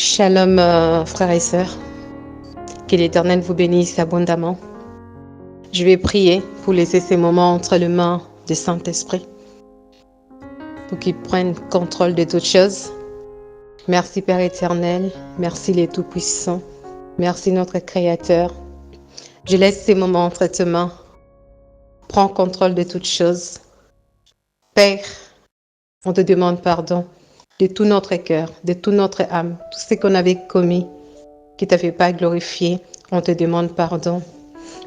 Shalom, frères et sœurs. Que l'Éternel vous bénisse abondamment. Je vais prier pour laisser ces moments entre les mains du Saint-Esprit, pour qu'il prenne contrôle de toutes choses. Merci Père éternel, merci les Tout-Puissants, merci notre Créateur. Je laisse ces moments entre tes mains. Prends contrôle de toutes choses. Père, on te demande pardon de tout notre cœur, de toute notre âme, tout ce qu'on avait commis, qui ne t'avait pas glorifié. On te demande pardon.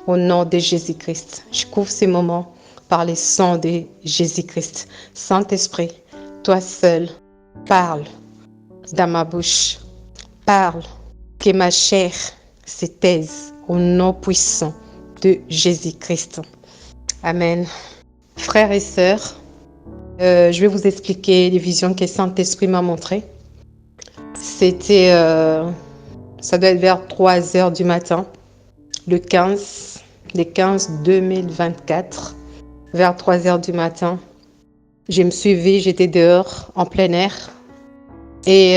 Au nom de Jésus-Christ, je couvre ces moments par le sang de Jésus-Christ. Saint-Esprit, toi seul, parle dans ma bouche. Parle, que ma chair se taise au nom puissant de Jésus-Christ. Amen. Frères et sœurs, je vais vous expliquer les visions que Saint-Esprit m'a montrées. C'était, ça doit être vers 3 heures du matin, le 15 2024, vers 3 heures du matin. Je me suis vue, j'étais dehors, en plein air, et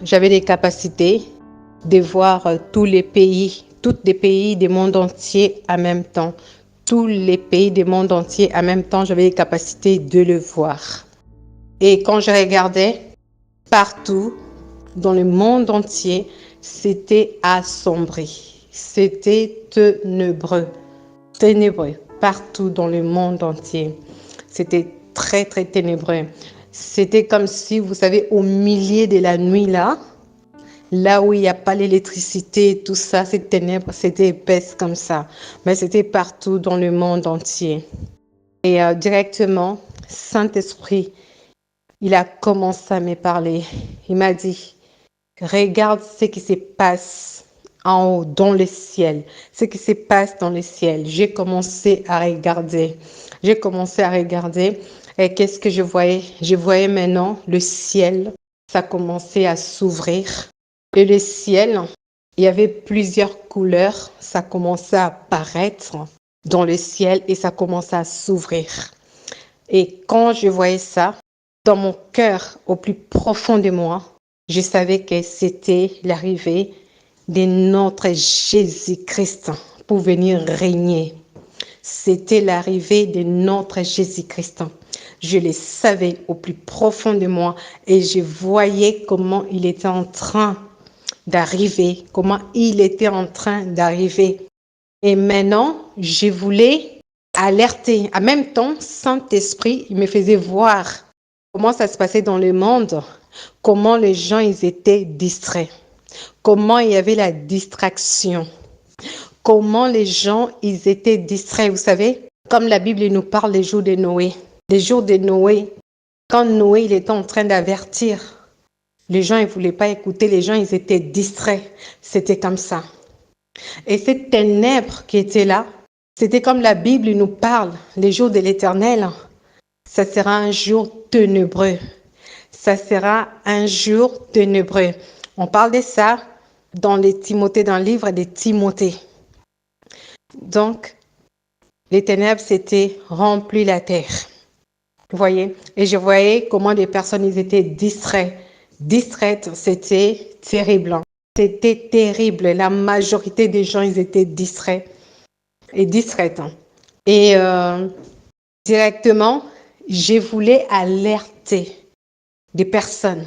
j'avais les capacités de voir tous les pays du monde entier en même temps. Tous les pays du monde entier en même temps, j'avais les capacités de le voir. Et quand je regardais, partout, dans le monde entier, c'était assombri. C'était ténébreux. Ténébreux. Partout dans le monde entier. C'était très, très ténébreux. C'était comme si, vous savez, au milieu de la nuit là où il n'y a pas l'électricité, tout ça, ces ténèbres, c'était épaisse comme ça. Mais c'était partout dans le monde entier. Et directement, Saint-Esprit, il a commencé à me parler. Il m'a dit, regarde ce qui se passe en haut, dans le ciel. Ce qui se passe dans le ciel. J'ai commencé à regarder. Et qu'est-ce que je voyais? Je voyais maintenant le ciel. Ça commençait à s'ouvrir. Et le ciel, il y avait plusieurs couleurs. Ça commençait à apparaître dans le ciel et ça commençait à s'ouvrir. Et quand je voyais ça, dans mon cœur, au plus profond de moi, je savais que c'était l'arrivée de notre Jésus-Christ pour venir régner. C'était l'arrivée de notre Jésus-Christ. Je le savais au plus profond de moi et je voyais comment il était en train d'arriver, Et maintenant, je voulais alerter. En même temps, Saint-Esprit, il me faisait voir comment ça se passait dans le monde, comment les gens ils étaient distraits, comment il y avait la distraction, comment les gens ils étaient distraits. Vous savez, comme la Bible nous parle des jours de Noé. Les jours de Noé, quand Noé il était en train d'avertir, les gens ils ne voulaient pas écouter, les gens ils étaient distraits. C'était comme ça. Et cette ténèbre qui était là, c'était comme la Bible nous parle, les jours de l'Éternel. Ça sera un jour ténébreux. Ça sera un jour ténébreux. On parle de ça dans le livre de Timothée. Donc, les ténèbres s'étaient remplies la terre. Vous voyez? Et je voyais comment les personnes ils étaient distraites. C'était terrible. C'était terrible. La majorité des gens, ils étaient distraits et distraites. Et directement, je voulais alerter des personnes.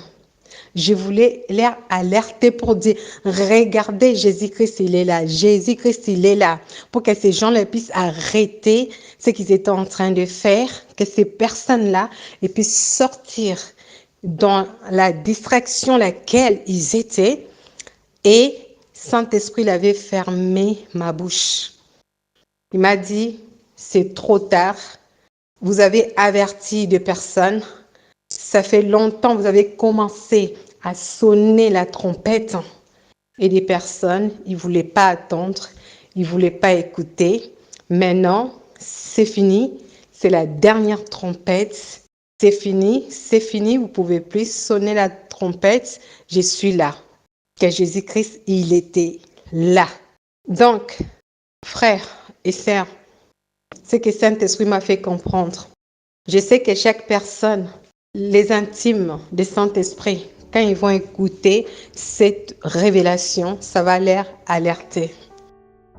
Je voulais les alerter pour dire, regardez, Jésus-Christ, il est là. Jésus-Christ, il est là. Pour que ces gens-là puissent arrêter ce qu'ils étaient en train de faire, que ces personnes-là puissent sortir dans la distraction laquelle ils étaient. Et Saint-Esprit avait fermé ma bouche. Il m'a dit, c'est trop tard. Vous avez averti des personnes. Ça fait longtemps que vous avez commencé à sonner la trompette. Et des personnes, ils ne voulaient pas attendre. Ils ne voulaient pas écouter. Maintenant, c'est fini. C'est la dernière trompette. C'est fini. Vous ne pouvez plus sonner la trompette. Je suis là. Que Jésus-Christ, il était là. Donc, frères et sœurs, ce que Saint-Esprit m'a fait comprendre. Je sais que chaque personne, les intimes de Saint-Esprit, quand ils vont écouter cette révélation, ça va les alerter.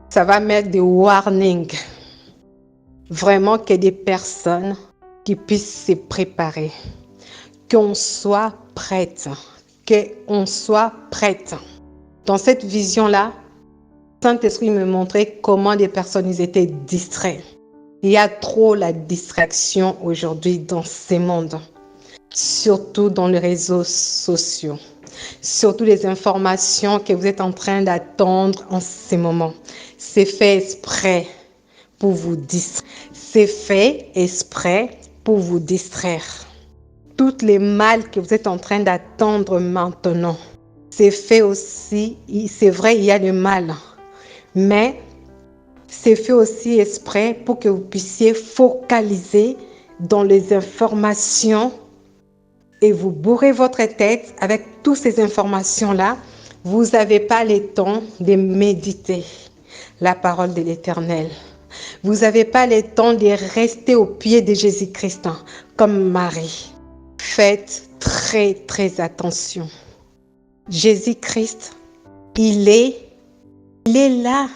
Ça va mettre des warnings. Vraiment qu'il y ait des personnes qui puissent se préparer. Qu'on soit prête. Qu'on soit prête. Dans cette vision-là, Saint-Esprit me montrait comment des personnes ils étaient distraits. Il y a trop la distraction aujourd'hui dans ces mondes, surtout dans les réseaux sociaux, surtout les informations que vous êtes en train d'attendre en ces moments. C'est fait exprès pour vous distraire. C'est fait exprès pour vous distraire. Toutes les mal que vous êtes en train d'attendre maintenant, c'est fait aussi, c'est vrai, il y a le mal, mais c'est fait aussi exprès pour que vous puissiez focaliser dans les informations et vous bourrez votre tête avec toutes ces informations-là. Vous n'avez pas le temps de méditer la parole de l'Éternel. Vous n'avez pas le temps de rester au pied de Jésus-Christ comme Marie. Faites très, très attention. Jésus-Christ, il est là.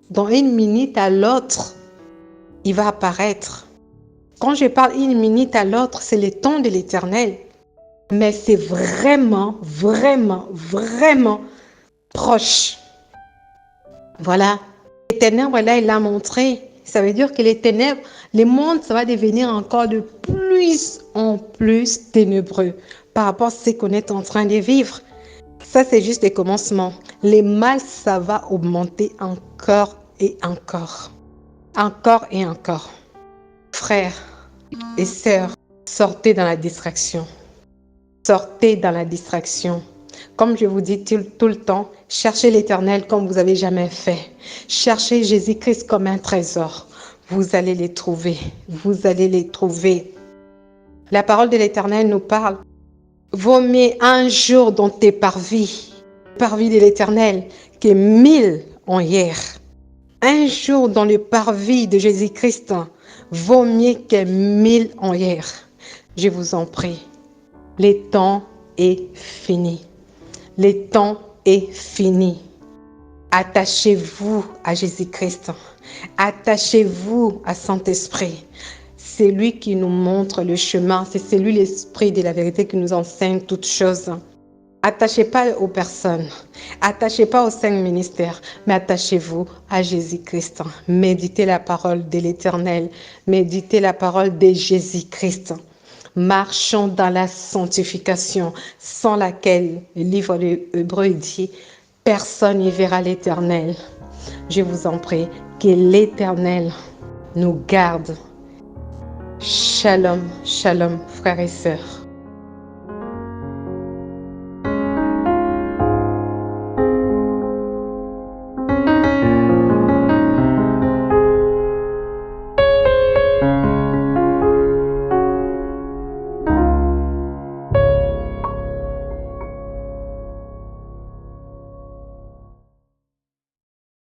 Dans une minute à l'autre, il va apparaître. Quand je parle une minute à l'autre, c'est le temps de l'Éternel. Mais c'est vraiment, vraiment, vraiment proche. Voilà. Les ténèbres, là, il l'a montré. Ça veut dire que les ténèbres, le monde, ça va devenir encore de plus en plus ténébreux par rapport à ce qu'on est en train de vivre. Ça, c'est juste le commencement. Les mal, ça va augmenter encore et encore. Encore et encore. Frères et sœurs, sortez dans la distraction. Sortez dans la distraction. Comme je vous dis tout le temps, cherchez l'Éternel comme vous n'avez jamais fait. Cherchez Jésus-Christ comme un trésor. Vous allez les trouver. Vous allez les trouver. La parole de l'Éternel nous parle. Vaut mieux un jour dans tes parvis de l'Éternel, que 1000 en hier. Un jour dans le parvis de Jésus-Christ vaut mieux que 1000 en hier. Je vous en prie. Le temps est fini. Le temps est fini. Attachez-vous à Jésus-Christ. Attachez-vous à Saint-Esprit. C'est lui qui nous montre le chemin. C'est celui, l'Esprit de la vérité, qui nous enseigne toutes choses. Attachez pas aux personnes. Attachez pas aux 5 ministères. Mais attachez-vous à Jésus-Christ. Méditez la parole de l'Éternel. Méditez la parole de Jésus-Christ. Marchons dans la sanctification, sans laquelle le livre de Hébreux dit « Personne n'y verra l'Éternel ». Je vous en prie, que l'Éternel nous garde. Shalom, shalom, frères et sœurs.